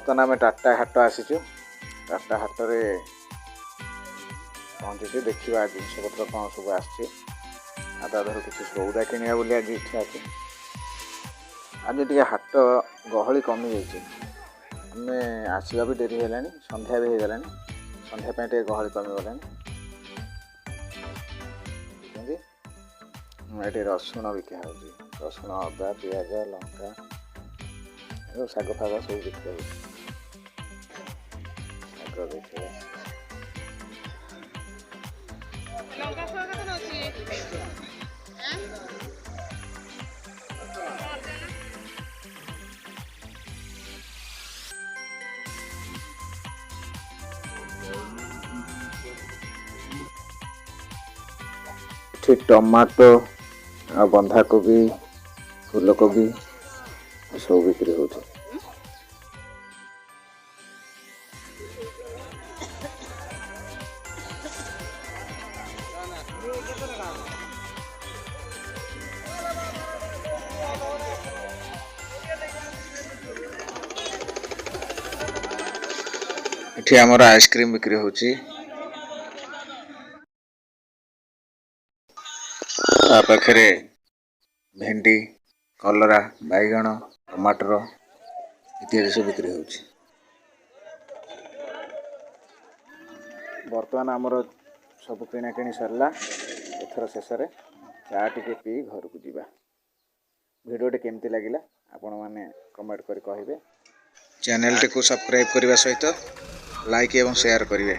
बर्तमान आम टाटा हाट आसीचु टाटा हाट रे पहुँचीचे देखा जिनपतर कौन सब आधर किसी सौदा किणा बोली आज इच्छा अच्छे आज टे हाट गहली कमी जाइए आम आसवा भी डेरी है संध्या भी होगला संध्या टे गहली कमी गला ये रसुण बिका हो रसुण अदा पिज लंका शाग फाग सब बिका हो शाग देखिए टमाटो आ बंधा कोबी फूल कोबी सब बिक्री हो एठी हमर आइसक्रीम बिक्री होची आ पाखरे भेंडी कलरा बैगण टमाटर इत्यादि सब बिक्री होची बर्तमान आमर सब किणा किणी सरला एथर शेष रे चा टिके पी घर को जीवा वीडियोटे केमती लगिला आपण माने कमेंट करी कहिबे चैनल टे को सब्सक्राइब करबा सहित लाइक एवं शेयर करिवे।